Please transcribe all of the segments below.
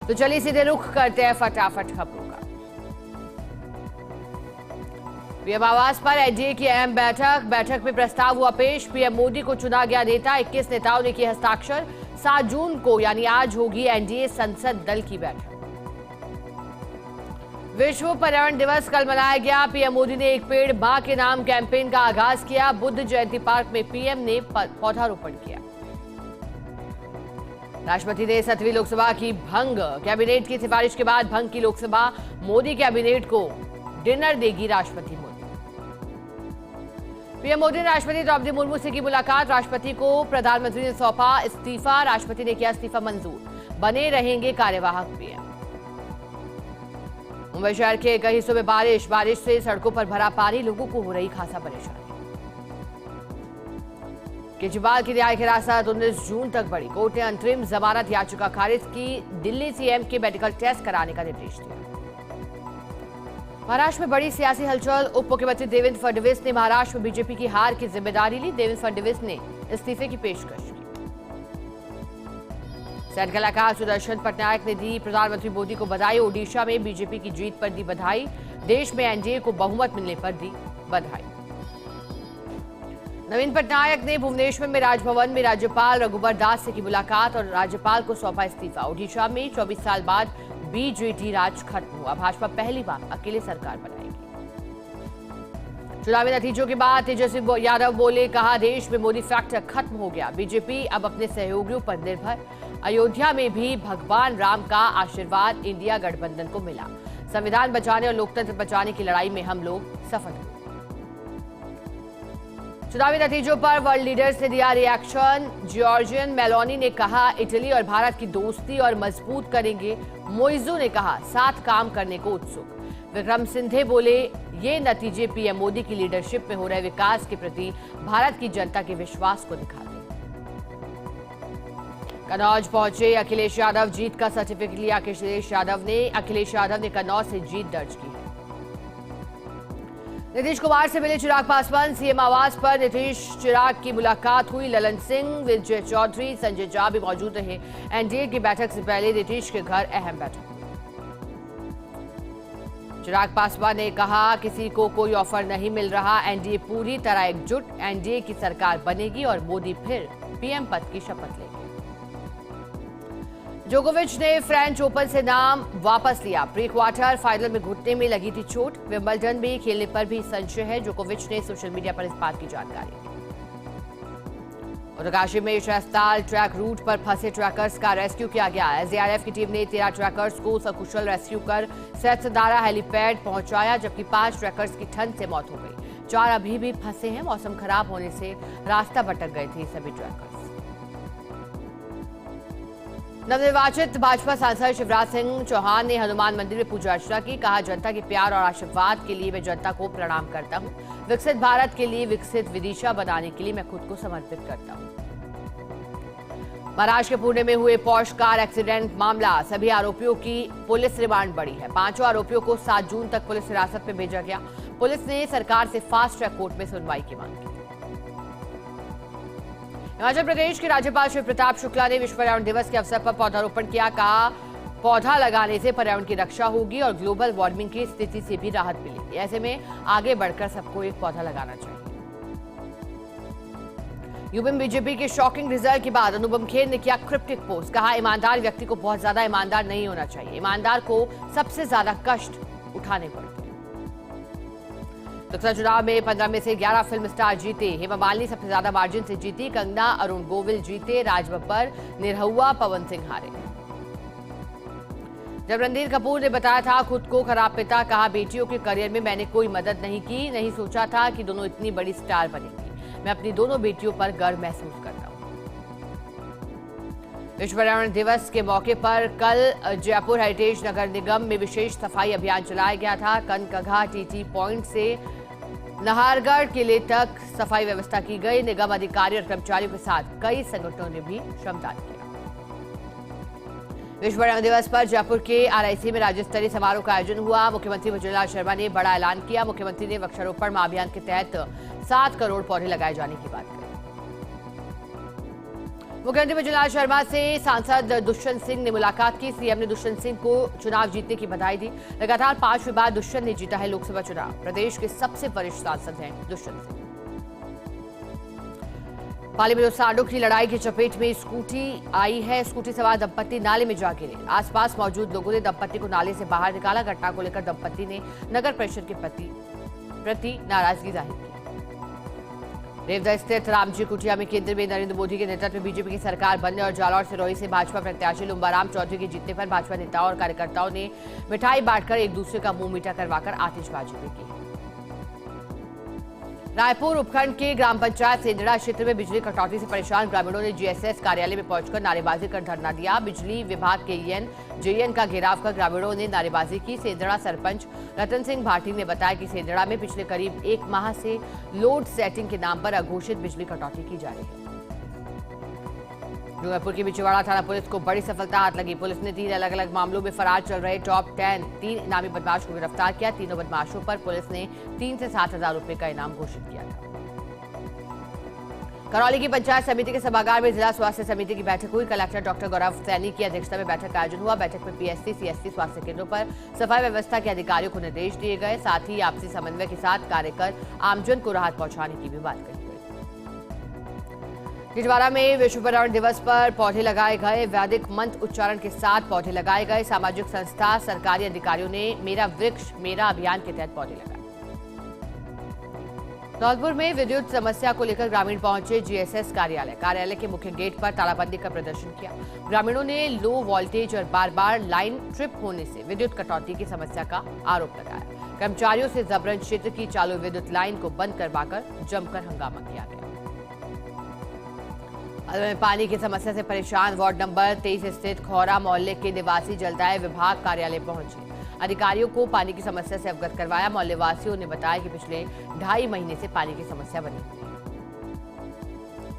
तो चलिए सीधे रुख करते हैं फटाफट खबरों का। पीएम आवास पर एनडीए की अहम बैठक में प्रस्ताव हुआ पेश। पीएम मोदी को चुना गया नेता, 21 नेताओं ने किए हस्ताक्षर। 7 जून को यानी आज होगी एनडीए संसद दल की बैठक। विश्व पर्यावरण दिवस कल मनाया गया। पीएम मोदी ने एक पेड़ मां के नाम कैंपेन का आगाज किया। बुद्ध जयंती पार्क में पीएम ने पौधारोपण किया। राष्ट्रपति ने 7वीं लोकसभा की भंग, कैबिनेट की सिफारिश के बाद भंग की लोकसभा। मोदी कैबिनेट को डिनर देगी राष्ट्रपति मोदी। पीएम मोदी ने राष्ट्रपति द्रौपदी मुर्मू से की मुलाकात। राष्ट्रपति को प्रधानमंत्री ने सौंपा इस्तीफा। राष्ट्रपति ने किया इस्तीफा मंजूर, बने रहेंगे कार्यवाहक पीएम। मुंबई शहर के कई हिस्सों में बारिश से सड़कों पर भरा पानी, लोगों को हो रही खासा परेशानी। केजरीवाल की न्यायिक हिरासत 19 जून तक बढ़ी। कोर्ट ने अंतरिम जमानत याचिका खारिज की। दिल्ली सीएम के मेडिकल टेस्ट कराने का निर्देश दिया। महाराष्ट्र में बड़ी सियासी हलचल। उप मुख्यमंत्री देवेंद्र फडणवीस ने महाराष्ट्र में बीजेपी की हार की जिम्मेदारी ली। देवेंद्र फडणवीस ने इस्तीफे की पेशकश की। सैन्य कलाकार सुदर्शन पटनायक ने दी प्रधानमंत्री मोदी को बधाई। ओडिशा में बीजेपी की जीत पर दी बधाई। देश में एनडीए को बहुमत मिलने पर दी बधाई। नवीन पटनायक ने भुवनेश्वर में राजभवन में राज्यपाल रघुबर दास से की मुलाकात और राज्यपाल को सौंपा इस्तीफा। ओडिशा में 24 साल बाद बीजेडी राज खत्म हुआ। भाजपा पहली बार अकेले सरकार बनाएगी। चुनावी नतीजों के बाद तेजस्वी यादव बोले, कहा देश में मोदी फैक्टर खत्म हो गया। बीजेपी अब अपने सहयोगियों पर निर्भर। अयोध्या में भी भगवान राम का आशीर्वाद इंडिया गठबंधन को मिला। संविधान बचाने और लोकतंत्र बचाने की लड़ाई में हम लोग सफल हुए। चुनावी नतीजों पर वर्ल्ड लीडर्स ने दिया रिएक्शन। जॉर्जियन मेलोनी ने कहा इटली और भारत की दोस्ती और मजबूत करेंगे। मोइजू ने कहा साथ काम करने को उत्सुक। विक्रम सिंघे बोले, ये नतीजे पीएम मोदी की लीडरशिप में हो रहे विकास के प्रति भारत की जनता के विश्वास को दिखाते हैं। कन्नौज पहुंचे अखिलेश यादव, जीत का सर्टिफिकेट लिया अखिलेश यादव ने कन्नौज से जीत दर्ज की है। नीतीश कुमार से मिले चिराग पासवान। सीएम आवास पर नीतीश चिराग की मुलाकात हुई। ललन सिंह, विजय चौधरी, संजय झा भी मौजूद रहे। एनडीए की बैठक से पहले नीतीश के घर अहम बैठक। चिराग पासवान ने कहा किसी को कोई ऑफर नहीं मिल रहा। एनडीए पूरी तरह एकजुट। एनडीए की सरकार बनेगी और मोदी फिर पीएम पद की शपथ लेंगे। जोकोविच ने फ्रेंच ओपन से नाम वापस लिया। प्री क्वार्टर फाइनल में घुटने में लगी थी चोट। विंबलडन में खेलने पर भी संशय है। जोकोविच ने सोशल मीडिया पर इस बात की जानकारी दी। उत्तरकाशी में शहस्ताल ट्रैक रूट पर फंसे ट्रैकर्स का रेस्क्यू किया गया। एसडीआरएफ की टीम ने 13 ट्रैकर्स को सकुशल रेस्क्यू कर सैतदारा हेलीपैड पहुंचाया, जबकि 5 ट्रैकर्स की ठंड से मौत हो गई। 4 अभी भी फंसे हैं। मौसम खराब होने से रास्ता भटक गए थे सभी ट्रैकर्स। नवनिर्वाचित भाजपा सांसद शिवराज सिंह चौहान ने हनुमान मंदिर में पूजा अर्चना की। कहा जनता के प्यार और आशीर्वाद के लिए मैं जनता को प्रणाम करता हूं। विकसित भारत के लिए, विकसित विदिशा बनाने के लिए मैं खुद को समर्पित करता हूं। महाराष्ट्र के पुणे में हुए पॉश कार एक्सीडेंट मामला, सभी आरोपियों की पुलिस रिमांड बढ़ी है। 5 आरोपियों को 7 जून तक पुलिस हिरासत में भेजा गया। पुलिस ने सरकार से फास्ट ट्रैक कोर्ट में सुनवाई की मांग की। हिमाचल प्रदेश के राज्यपाल शिव प्रताप शुक्ला ने विश्व पर्यावरण दिवस के अवसर पर पौधारोपण किया। कहा पौधा लगाने से पर्यावरण की रक्षा होगी और ग्लोबल वार्मिंग की स्थिति से भी राहत मिलेगी। ऐसे में आगे बढ़कर सबको एक पौधा लगाना चाहिए। यूपी में बीजेपी के शॉकिंग रिजल्ट के बाद अनुपम खेर ने किया क्रिप्टिक पोस्ट। कहा ईमानदार व्यक्ति को बहुत ज्यादा ईमानदार नहीं होना चाहिए। ईमानदार को सबसे ज्यादा कष्ट उठाने पड़ते हैं। लोकसभा चुनाव में 15 में से 11 फिल्म स्टार जीते। हेमा मालिनी सबसे ज्यादा मार्जिन से जीती। कंगना, अरुण गोविल जीते। राज बब्बर, निरहुआ, पवन सिंह हारे। जब रणधीर कपूर ने बताया था खुद को खराब पिता, कहा बेटियों के करियर में मैंने कोई मदद नहीं की। नहीं सोचा था कि दोनों इतनी बड़ी स्टार बनेंगी। मैं अपनी दोनों बेटियों पर गर्व महसूस करता हूं। विश्व पर्यावरण दिवस के मौके पर कल जयपुर हेरिटेज नगर निगम में विशेष सफाई अभियान चलाया गया था। कनकघा टीटी पॉइंट से नाहरगढ़ किले तक सफाई व्यवस्था की गई। निगम अधिकारी और कर्मचारियों के साथ कई संगठनों ने भी श्रमदान किया। विश्व पर्यावरण दिवस पर जयपुर के आरआईसी में राज्य स्तरीय समारोह का आयोजन हुआ। मुख्यमंत्री वजुंधरा शर्मा ने बड़ा ऐलान किया। मुख्यमंत्री ने वृक्षारोपण महाअभियान के तहत 7 करोड़ पौधे लगाए जाने की बात कही। मुख्यमंत्री मंजुलाल शर्मा से सांसद दुष्यंत सिंह ने मुलाकात की। सीएम ने दुष्यंत सिंह को चुनाव जीतने की बधाई दी। लगातार 5वीं बार दुष्यंत ने जीता है लोकसभा चुनाव। प्रदेश के सबसे वरिष्ठ सांसद हैं दुष्यंत सिंह। पाली में सांडों की लड़ाई की चपेट में स्कूटी आई है। स्कूटी सवार दंपत्ति नाले में जा गिरे। आसपास मौजूद लोगों ने दंपत्ति को नाले से बाहर निकाला। घटना को लेकर दंपत्ति ने नगर परिषद के प्रति नाराजगी जाहिर की। रेवदा स्थित रामजी कुटिया में केंद्र में नरेंद्र मोदी के नेतृत्व में बीजेपी की सरकार बनने और जालौर सिरोही से भाजपा प्रत्याशी लुम्बाराम चौधरी के जीतने पर भाजपा नेताओं और कार्यकर्ताओं ने मिठाई बांटकर एक दूसरे का मुंह मीठा करवाकर आतिशबाजी भी की। रायपुर उपखंड के ग्राम पंचायत सेंदड़ा क्षेत्र में बिजली कटौती से परेशान ग्रामीणों ने जीएसएस कार्यालय में पहुंचकर नारेबाजी कर धरना दिया। बिजली विभाग के जेईएन का घेराव कर ग्रामीणों ने नारेबाजी की। सेंदड़ा सरपंच रतन सिंह भाटी ने बताया कि सेंदड़ा में पिछले करीब 1 माह से लोड सेटिंग के नाम पर अघोषित बिजली कटौती की जा रही है। डूंगरपुर की बिचवाड़ा थाना पुलिस को बड़ी सफलता हाथ लगी। पुलिस ने 3 अलग अलग मामलों में फरार चल रहे टॉप 10 3 इनामी बदमाश को गिरफ्तार किया। तीनों बदमाशों पर पुलिस ने 3 से 7,000 रुपए का इनाम घोषित किया था। करौली की पंचायत समिति के सभागार में जिला स्वास्थ्य समिति की बैठक हुई। कलेक्टर डॉक्टर गौरव सैनी की अध्यक्षता में बैठक का आयोजन हुआ। बैठक में पीएससी सीएससी स्वास्थ्य केंद्रों पर सफाई व्यवस्था के अधिकारियों को निर्देश दिए गए। साथ ही आपसी समन्वय के साथ कार्य कर आमजन को राहत पहुंचाने की भी बात कही। छिंदवाड़ा में विश्व पर्यावरण दिवस पर पौधे लगाए गए। वैदिक मंत्र उच्चारण के साथ पौधे लगाए गए। सामाजिक संस्था सरकारी अधिकारियों ने मेरा वृक्ष मेरा अभियान के तहत पौधे लगाए। धौलपुर में विद्युत समस्या को लेकर ग्रामीण पहुंचे जीएसएस कार्यालय के मुख्य गेट पर तालाबंदी का प्रदर्शन किया। ग्रामीणों ने लो वोल्टेज और बार बार लाइन ट्रिप होने से विद्युत कटौती की समस्या का आरोप लगाया। कर्मचारियों से जबरन क्षेत्र की चालू विद्युत लाइन को बंद करवाकर जमकर हंगामा किया गया। पानी की समस्या से परेशान वार्ड नंबर 23 स्थित खौरा मोहल्ले के निवासी जलदाय विभाग कार्यालय पहुंचे। अधिकारियों को पानी की समस्या से अवगत करवाया। मोहल्ले वासियों ने बताया कि पिछले 2.5 महीने से पानी की समस्या बनी हुई है।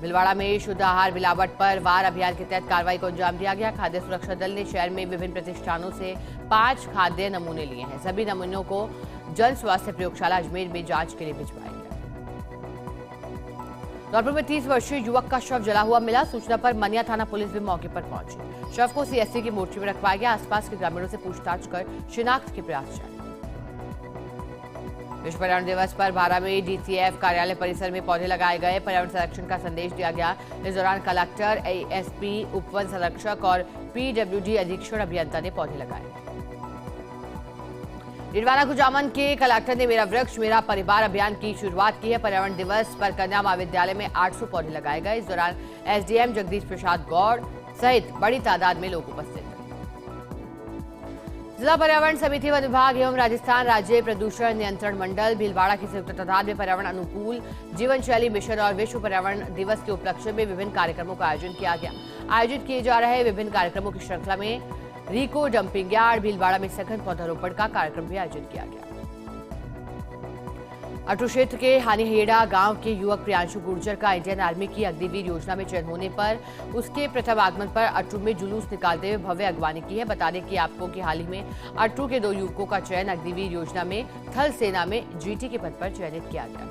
भिलवाड़ा में शुद्ध आहार मिलावट पर वार अभियान के तहत कार्रवाई को अंजाम दिया गया। खाद्य सुरक्षा दल ने शहर में विभिन्न प्रतिष्ठानों से 5 खाद्य नमूने लिए हैं। सभी नमूनों को जन स्वास्थ्य प्रयोगशाला अजमेर में जांच के लिए भिजवाया गया। धौलपुर में 30 वर्षीय युवक का शव जला हुआ मिला। सूचना पर मनिया थाना पुलिस भी मौके पर पहुंची। शव को सीएससी की मोर्ची में रखवाया गया। आसपास के ग्रामीणों से पूछताछ कर शिनाख्त के प्रयास जारी। विश्व पर्यावरण दिवस पर भारा में डीसीएफ कार्यालय परिसर में पौधे लगाए गए। पर्यावरण संरक्षण का संदेश दिया गया। इस दौरान कलेक्टर, एएसपी, उपवन संरक्षक और पीडब्ल्यूडी अधीक्षण अभियंता ने पौधे लगाए। डिडवाना कुजामन के कलेक्टर ने मेरा वृक्ष मेरा परिवार अभियान की शुरुआत की है। पर्यावरण दिवस पर कन्या महाविद्यालय में 800 पौधे लगाए गए। इस दौरान एसडीएम जगदीश प्रसाद गौड़ सहित बड़ी तादाद में लोग उपस्थित थे। जिला पर्यावरण समिति वन विभाग एवं राजस्थान राज्य प्रदूषण नियंत्रण मंडल भीलवाड़ा की संयुक्त तत्वाधान में पर्यावरण अनुकूल जीवन शैली मिशन और विश्व पर्यावरण दिवस के उपलक्ष्य में विभिन्न कार्यक्रमों का आयोजन किया गया। आयोजित किए जा रहे विभिन्न कार्यक्रमों की श्रृंखला में रिको डंपिंग यार्ड भीलवाड़ा में सघन पौधारोपण का कार्यक्रम भी आयोजित किया गया। अटरू क्षेत्र के हानिहेड़ा गांव के युवक प्रियांशु गुर्जर का इंडियन आर्मी की अग्निवीर योजना में चयन होने पर उसके प्रथम आगमन पर अटरू में जुलूस निकालते हुए भव्य अगवानी की है। बता दें कि आपको कि हाल ही में अटरू के 2 युवकों का चयन अग्निवीर योजना में थल सेना में जीटी के पद पर चयनित किया गया।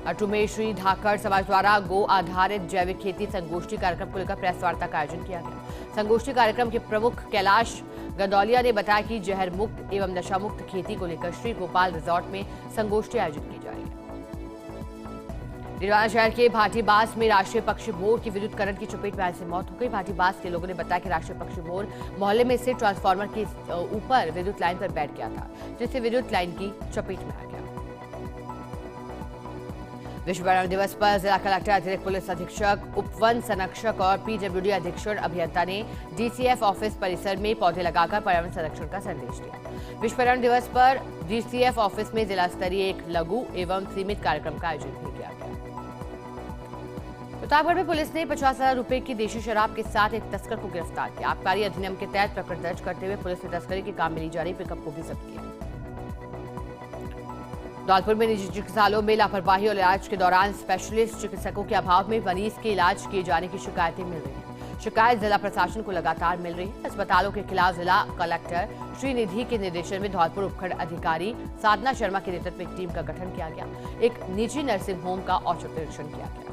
अटरू में श्री धाकड़ समाज द्वारा गो आधारित जैविक खेती संगोष्ठी कार्यक्रम को लेकर प्रेस वार्ता का आयोजन किया गया। संगोष्ठी कार्यक्रम के प्रमुख कैलाश गदौलिया ने बताया कि जहर मुक्त एवं नशा मुक्त खेती को लेकर श्री गोपाल रिजॉर्ट में संगोष्ठी आयोजित की जा रही है। डिडवाना शहर के भाटीबास में राष्ट्रीय पक्षी मोर की विद्युत करंट की चपेट में आने से मौत हो गई। भाटीबास के लोगों ने बताया कि राष्ट्रीय पक्षी मोर मोहल्ले में स्थित ट्रांसफार्मर के ऊपर विद्युत लाइन पर बैठ गया था, जिससे विद्युत लाइन की चपेट में आ गया। विश्व पर्यावरण दिवस पर जिला कलेक्टर, अतिरिक्त पुलिस अधीक्षक, उपवन संरक्षक और पीडब्ल्यूडी अधीक्षण अभियंता ने डीसीएफ ऑफिस परिसर में पौधे लगाकर पर्यावरण संरक्षण का संदेश दिया। विश्व पर्यावरण दिवस पर डीसीएफ ऑफिस में जिला स्तरीय एक लघु एवं सीमित कार्यक्रम का आयोजन भी किया गया। प्रतापगढ़ में पुलिस ने 50,000 रुपए की देशी शराब के साथ एक तस्कर को गिरफ्तार किया। आबकारी अधिनियम के तहत प्रकरण दर्ज करते हुए पुलिस ने तस्करी के काम में ली जा रही पिकअप को भी जब्त किया। धौलपुर में निजी चिकित्सालयों में लापरवाही और इलाज के दौरान स्पेशलिस्ट चिकित्सकों के अभाव में मरीज के इलाज किए जाने की शिकायतें मिल रही हैं। शिकायत जिला प्रशासन को लगातार मिल रही है। अस्पतालों के खिलाफ जिला कलेक्टर श्रीनिधि के निर्देशन में धौलपुर उपखंड अधिकारी साधना शर्मा के नेतृत्व में एक टीम का गठन किया गया। एक निजी नर्सिंग होम का औचक निरीक्षण किया गया।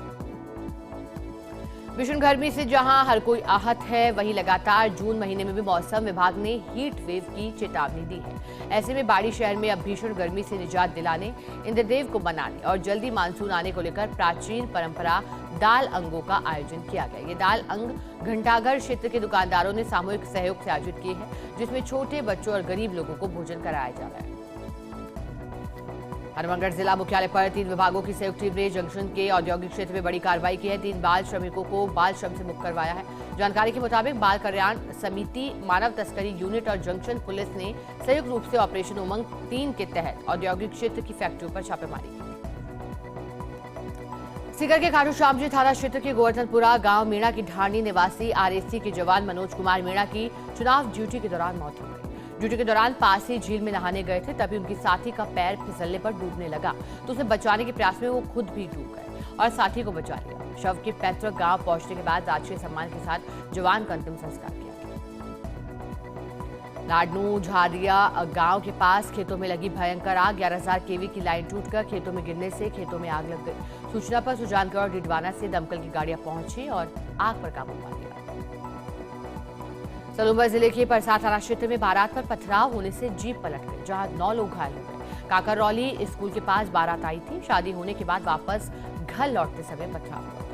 भीषण गर्मी से जहां हर कोई आहत है, वहीं लगातार जून महीने में भी मौसम विभाग ने हीट वेव की चेतावनी दी है। ऐसे में बाड़ी शहर में अब भीषण गर्मी से निजात दिलाने, इंद्रदेव को मनाने और जल्दी मानसून आने को लेकर प्राचीन परंपरा दाल अंगों का आयोजन किया गया। ये दाल अंग घंटाघर क्षेत्र के दुकानदारों ने सामूहिक सहयोग से आयोजित किए हैं, जिसमें छोटे बच्चों और गरीब लोगों को भोजन कराया जा रहा है। हनुमानगढ़ जिला मुख्यालय पर 3 विभागों की संयुक्त टीम ने जंक्शन के औद्योगिक क्षेत्र में बड़ी कार्रवाई की है। 3 बाल श्रमिकों को बाल श्रम से मुक्त करवाया है। जानकारी के मुताबिक बाल कल्याण समिति, मानव तस्करी यूनिट और जंक्शन पुलिस ने संयुक्त रूप से ऑपरेशन उमंग 3 के तहत औद्योगिक क्षेत्र की फैक्ट्रियों पर छापेमारी की। सीकर के खाटू श्यामजी थाना क्षेत्र के गोवर्धनपुरा गांव मीणा की ढाणी निवासी आरएसी के जवान मनोज कुमार मीणा की चुनाव ड्यूटी के दौरान मौत हो गई। ड्यूटी के दौरान पास ही झील में नहाने गए थे, तभी उनकी साथी का पैर फिसलने पर डूबने लगा, तो उसे बचाने के प्रयास में वो खुद भी डूब गए और साथी को बचा लिया। शव के पैतृक गांव पहुंचने के बाद राजकीय सम्मान के साथ जवान का अंतिम संस्कार किया गया। लाडनू झारिया गांव के पास खेतों में लगी भयंकर आग। 11,000 केवी की लाइन टूटकर खेतों में गिरने से खेतों में आग लग गई। सूचना पर सुजानगढ़ और डिडवाना से दमकल की गाड़ियां पहुंची और आग पर काबू पा लिया। सलूंबर जिले के परसा थाना क्षेत्र में बारात पर पथराव होने से जीप पलट गई, जहां 9 लोग घायल हो गए। काकरौली स्कूल के पास बारात आई थी। शादी होने के बाद वापस घर लौटते समय पथराव हुआ।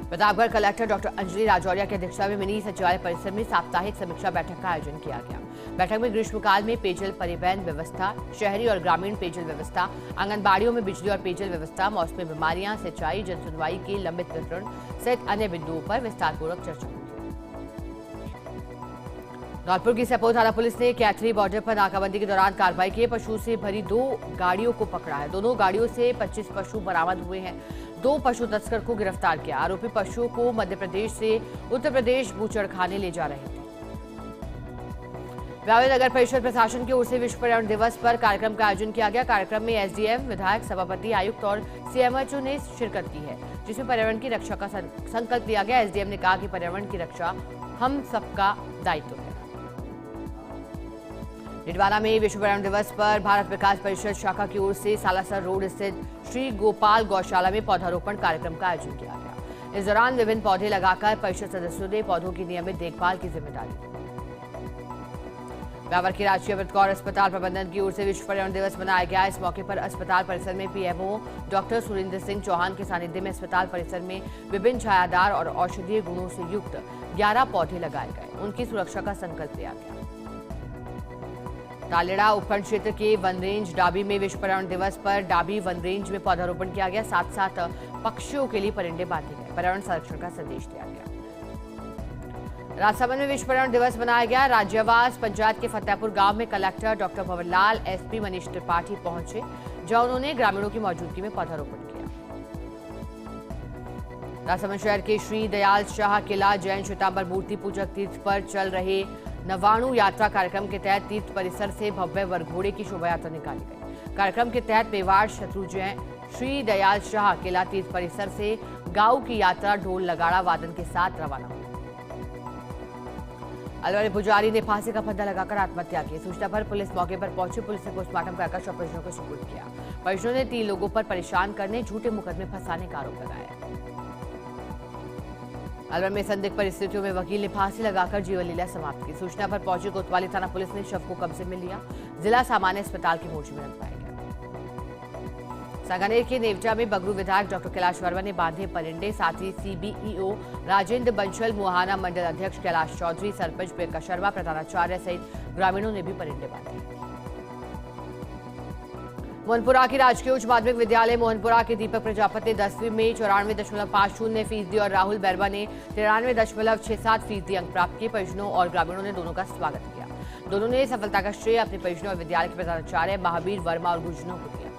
प्रतापगढ़ कलेक्टर डॉक्टर अंजलि राजौरिया की अध्यक्षता में मिनी सचिवालय परिसर में साप्ताहिक समीक्षा बैठक का आयोजन किया गया। बैठक में ग्रीष्मकाल में पेयजल परिवहन व्यवस्था, शहरी और ग्रामीण पेयजल व्यवस्था, आंगनबाड़ियों में बिजली और पेयजल व्यवस्था, मौसमी बीमारियां, सिंचाई, जन सुनवाई के लंबित वितरण सहित अन्य बिंदुओं पर विस्तारपूर्वक चर्चा हुई। धौलपुर की सपोर थाना पुलिस ने कैथरी बॉर्डर पर नाकाबंदी के दौरान कार्रवाई की। पशु से भरी 2 गाड़ियों को पकड़ा है। दोनों गाड़ियों से 25 पशु बरामद हुए हैं। 2 पशु तस्कर को गिरफ्तार किया। आरोपी पशुओं को मध्य प्रदेश से उत्तर प्रदेश बूचड़खाने ले जा रहे थे। ब्यावरे नगर परिषद प्रशासन की ओर से विश्व पर्यावरण दिवस पर कार्यक्रम का आयोजन किया गया। कार्यक्रम में एसडीएम, विधायक, सभापति, आयुक्त और सीएमएचओ ने शिरकत की है, जिसमें पर्यावरण की रक्षा का संकल्प लिया गया। एसडीएम ने कहा कि पर्यावरण की रक्षा हम सबका दायित्व है। डिडवाना में विश्व पर्यावरण दिवस पर भारत विकास परिषद शाखा की ओर से सालासर रोड स्थित श्री गोपाल गौशाला में पौधारोपण कार्यक्रम का आयोजन किया गया। इस दौरान विभिन्न पौधे लगाकर परिषद सदस्यों ने पौधों की नियमित देखभाल की जिम्मेदारी ली। ब्यावर के राजकीय अमृतकौर अस्पताल प्रबंधन की ओर से विश्व पर्यावरण दिवस मनाया गया। इस मौके पर अस्पताल परिसर में पीएमओ डॉक्टर सुरेंद्र सिंह चौहान के सानिध्य में अस्पताल परिसर में विभिन्न छायादार और औषधीय गुणों से युक्त 11 पौधे लगाए गए। उनकी सुरक्षा का संकल्प लिया गया। तालेड़ा उपखंड क्षेत्र के वन रेंज डाबी में विश्व पर्यावरण दिवस पर डाबी वन रेंज में पौधारोपण किया गया। साथ साथ पक्षियों के लिए परिंदे बांटे गए। पर्यावरण संरक्षण का संदेश दिया गया। राजसमंद में विश्व पर्यावरण दिवस मनाया गया। राज्यवास पंचायत के फतेहपुर गांव में collector doctor Bhanwarlal, SP Manish Tripathi पहुंचे, जहां उन्होंने ग्रामीणों की मौजूदगी में पौधारोपण किया। राजसमंद शहर के श्री दयाल शाह किला जैन श्वेतांबर मूर्ति पूजक तीर्थ पर चल रहे नवाणु यात्रा कार्यक्रम के तहत तीर्थ परिसर से भव्य वरघोड़े की शोभा यात्रा निकाली गई। कार्यक्रम के तहत मेवाड़ शत्रु जैन श्री दयाल शाह किला तीर्थ परिसर से गांव की यात्रा ढोल नगाड़ा वादन के साथ रवाना हुई। अलवर में पुजारी ने फांसी का फंदा लगाकर आत्महत्या की। सूचना पर पुलिस मौके पर पहुंची। पुलिस ने पोस्टमार्टम कराकर शव परिजनों को सुपुर्द किया। परिजनों ने 3 लोगों पर परेशान करने, झूठे मुकदमे फंसाने का आरोप लगाया। अलवर में संदिग्ध परिस्थितियों में वकील ने फांसी लगाकर जीवन लीला समाप्त की। सूचना पर पहुंची कोतवाली थाना पुलिस ने शव को कब्जे में लिया। जिला सामान्य अस्पताल की मोर्चे में रखवाया गया। सांगानेर के नेवटा में बगरू विधायक डॉक्टर कैलाश वर्मा ने बांधे परिंदे। साथ ही सीबीईओ राजेंद्र बंसल, मुहाना मंडल अध्यक्ष कैलाश चौधरी, सरपंच प्रियंका शर्मा, प्रधानाचार्य सहित ग्रामीणों ने भी परिंदे बांधे। मोहनपुरा की राजकीय उच्च माध्यमिक विद्यालय मोहनपुरा के दीपक प्रजापति 10वीं में 94.50% और राहुल बैरवा ने 93.67% अंक प्राप्त किए। परिजनों और ग्रामीणों ने दोनों का स्वागत किया। दोनों ने सफलता का श्रेय अपने परिजनों और विद्यालय के प्रधानाचार्य महावीर वर्मा और गुरुजनों को दिया।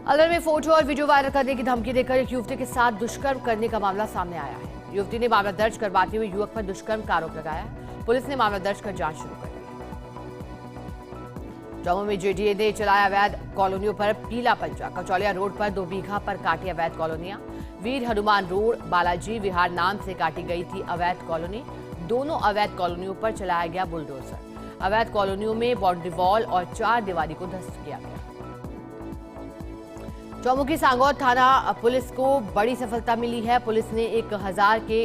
अलवर में फोटो और वीडियो वायरल करने की धमकी देकर एक युवती के साथ दुष्कर्म करने का मामला सामने आया है। युवती ने मामला दर्ज करवाते हुए युवक पर दुष्कर्म का आरोप लगाया। पुलिस ने मामला दर्ज कर जांच शुरू कर दी। जम्मू में जेडीए ने चलाया अवैध कॉलोनियों पर पीला पंजा। कचौलिया रोड पर 2 बीघा पर काटी अवैध कॉलोनियां। वीर हनुमान रोड, बालाजी विहार नाम से काटी गई थी अवैध कॉलोनी। दोनों अवैध कॉलोनियों पर चलाया गया बुलडोजर। अवैध कॉलोनियों में बाउंड्री वॉल और 4 दीवारी को ध्वस्त किया गया। चौमुखी सांगौद थाना पुलिस को बड़ी सफलता मिली है। पुलिस ने 1000 के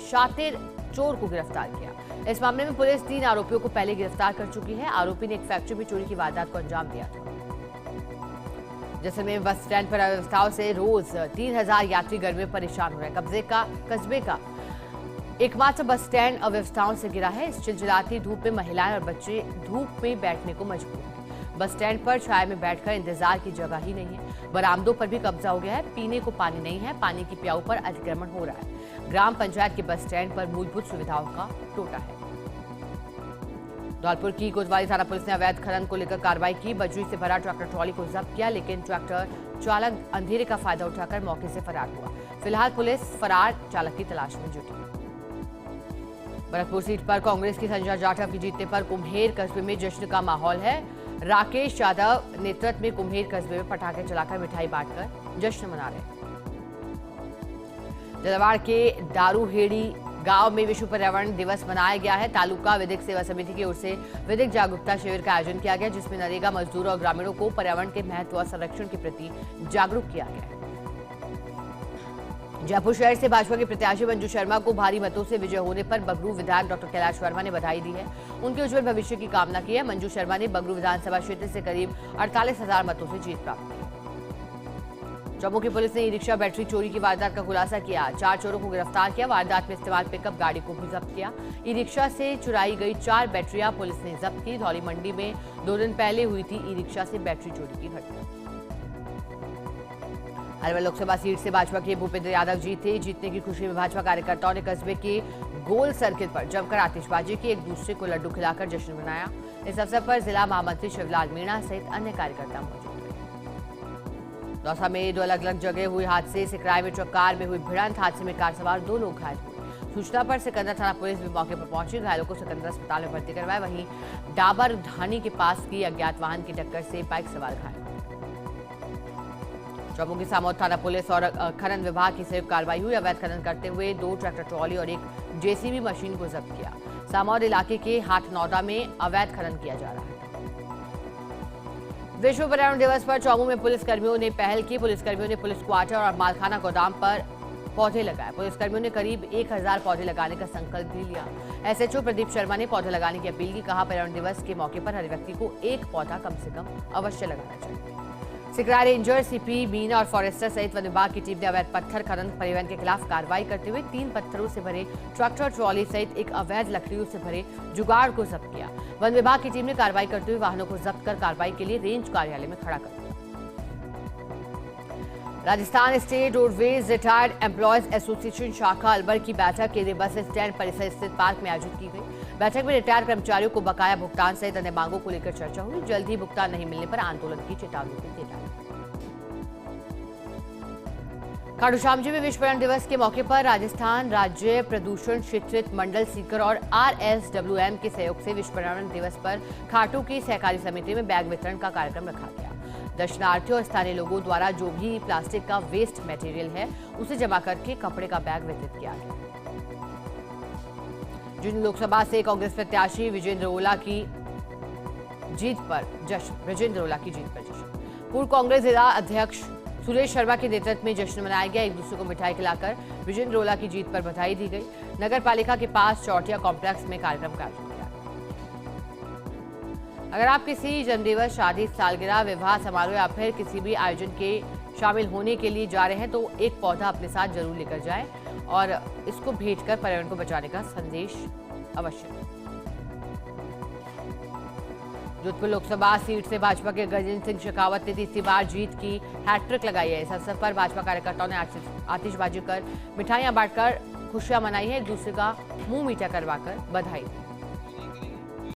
शातिर चोर को गिरफ्तार किया। इस मामले में पुलिस 3 आरोपियों को पहले गिरफ्तार कर चुकी है। आरोपी ने एक फैक्ट्री में चोरी की वारदात को अंजाम दिया था। जैसलमेर बस स्टैंड पर अव्यवस्थाओं से रोज 3000 यात्री गर्मी में परेशान हो रहे हैं। कस्बे का एकमात्र बस स्टैंड अव्यवस्थाओं से घिरा है। इस चिलचिलाती धूप में महिलाएं और बच्चे धूप में बैठने को मजबूर हैं। बस स्टैंड पर छाया में बैठकर इंतजार की जगह ही नहीं है। बरामदों पर भी कब्जा हो गया है। पीने को पानी नहीं है। पानी की प्याऊ पर अतिक्रमण हो रहा है। ग्राम पंचायत के बस स्टैंड पर मूलभूत सुविधाओं का टोटा है। धौलपुर की कोतवाली थाना पुलिस ने अवैध खनन को लेकर कार्रवाई की। बजरी से भरा ट्रैक्टर ट्रॉली को जब्त किया, लेकिन ट्रैक्टर चालक अंधेरे का फायदा उठाकर मौके से फरार हुआ। फिलहाल पुलिस फरार चालक की तलाश में जुटी। भरतपुर सीट पर कांग्रेस की संजय जाटव की जीतने पर कुम्हेर कस्बे में जश्न का माहौल है। राकेश यादव नेतृत्व में कुम्हेर कस्बे में पटाखे चलाकर मिठाई बांटकर जश्न मना रहे हैं। जलवाड़ के दारूहेड़ी गांव में विश्व पर्यावरण दिवस मनाया गया है। तालुका विधिक सेवा समिति की ओर से विधिक जागरूकता शिविर का आयोजन किया गया, जिसमें नरेगा मजदूरों और ग्रामीणों को पर्यावरण के महत्व और संरक्षण के प्रति जागरूक किया गया। जयपुर शहर से भाजपा के प्रत्याशी मंजू शर्मा को भारी मतों से विजय होने पर बगरू विधायक डॉक्टर कैलाश वर्मा ने बधाई दी है। उनके उज्जवल भविष्य की कामना की है। मंजू शर्मा ने बगरू विधानसभा क्षेत्र से करीब 48,000 मतों से जीत प्राप्त की। चौमुखी पुलिस ने ई रिक्शा बैटरी चोरी की वारदात का खुलासा किया। 4 चोरों को गिरफ्तार किया। वारदात में इस्तेमाल पिकअप गाड़ी को भी जब्त किया। ई रिक्शा से चुराई गई 4 बैटरियां पुलिस ने जब्त की। धौली मंडी में 2 दिन पहले हुई थी ई रिक्शा से बैटरी चोरी की घटना। अलवर लोकसभा सीट से भाजपा के भूपेंद्र यादव जीते। जीतने की खुशी में भाजपा कार्यकर्ताओं ने कस्बे के गोल सर्किल पर जमकर आतिशबाजी की, एक दूसरे को लड्डू खिलाकर जश्न मनाया। इस अवसर पर जिला महामंत्री शिवलाल मीणा सहित अन्य कार्यकर्ता मौजूद थे। दौसा में 2 अलग अलग जगह हुए हादसे। सिकराय में ट्रक कार में हुई भिड़ंत। हादसे में कार सवार 2 लोग घायल हुए। सूचना पर सिकंदर थाना पुलिस भी मौके पर पहुंची। घायलों को सिकंदर अस्पताल में भर्ती करवाया। वहीं डाबर ढाणी के पास की अज्ञात वाहन की टक्कर से बाइक सवार घायल। चौमुखी सामौद थाना पुलिस और खनन विभाग की संयुक्त कार्रवाई हुई। अवैध खनन करते हुए 2 ट्रैक्टर ट्रॉली और 1 जेसीबी मशीन को जब्त किया। सामौद इलाके के हाटनौदा में अवैध खनन किया जा रहा है। विश्व पर्यावरण दिवस पर चौमू में पुलिसकर्मियों ने पहल की। पुलिसकर्मियों ने पुलिस क्वार्टर और मालखाना गोदाम पर पौधे लगाए। पुलिसकर्मियों ने करीब 1000 पौधे लगाने का संकल्प भी लिया। एसएचओ प्रदीप शर्मा ने पौधे लगाने की अपील की। कहा, पर्यावरण दिवस के मौके पर हर व्यक्ति को 1 पौधा कम से कम अवश्य लगाना चाहिए। सिकराय रेंजर, सीपी, मीना और फॉरेस्टर सहित वन विभाग की टीम ने अवैध पत्थर खनन परिवहन के खिलाफ कार्रवाई करते हुए 3 पत्थरों से भरे ट्रैक्टर ट्रॉली सहित एक अवैध लकड़ियों से भरे जुगाड़ को जब्त किया। वन विभाग की टीम ने कार्रवाई करते हुए वाहनों को जब्त कर कार्रवाई के लिए रेंज कार्यालय में खड़ा कर दिया। Rajasthan state roadways retired employees association शाखा अलवर की बैठक केंद्रीय बस स्टैंड परिसर स्थित पार्क में आयोजित की गई। बैठक में रिटायर्ड कर्मचारियों को बकाया भुगतान सहित अन्य मांगों को लेकर चर्चा हुई। जल्द ही भुगतान नहीं मिलने पर आंदोलन की चेतावनी भी दी गई। खाटू श्याम जी में विश्व पर्यावरण दिवस के मौके पर राजस्थान राज्य प्रदूषण क्षेत्रित मंडल सीकर और RSWM के सहयोग से विश्व पर्यावरण दिवस पर खाटू की सहकारी समिति में बैग वितरण का कार्यक्रम रखा गया। दर्शनार्थियों और स्थानीय लोगों द्वारा जो भी प्लास्टिक का वेस्ट मटेरियल है उसे जमा करके कपड़े का बैग वितरित किया गया। जिन लोकसभा से कांग्रेस प्रत्याशी विजेंद्र ओला की जीत पर जश्न। पूर्व कांग्रेस जिला अध्यक्ष सुरेश शर्मा के नेतृत्व में जश्न मनाया गया। एक दूसरे को मिठाई खिलाकर विजेंद्र ओला की जीत पर बधाई दी गई। नगर पालिका के पास चौटिया कॉम्प्लेक्स में कार्यक्रम का आयोजन किया। अगर आप किसी जन्मदिवस, शादी, सालगिरह, विवाह समारोह या फिर किसी भी आयोजन के शामिल होने के लिए जा रहे हैं तो 1 पौधा अपने साथ जरूर लेकर जाएं और इसको भेंट कर पर्यावरण को बचाने का संदेश अवश्य दें। जोधपुर लोकसभा सीट से भाजपा के गजेंद्र सिंह शेखावत ने तीसरी बार जीत की हैट्रिक लगाई है। इस अवसर पर भाजपा कार्यकर्ताओं ने आतिशबाजी कर मिठाइयां बांटकर खुशियां मनाई है। एक दूसरे का मुंह मीठा करवाकर बधाई दी।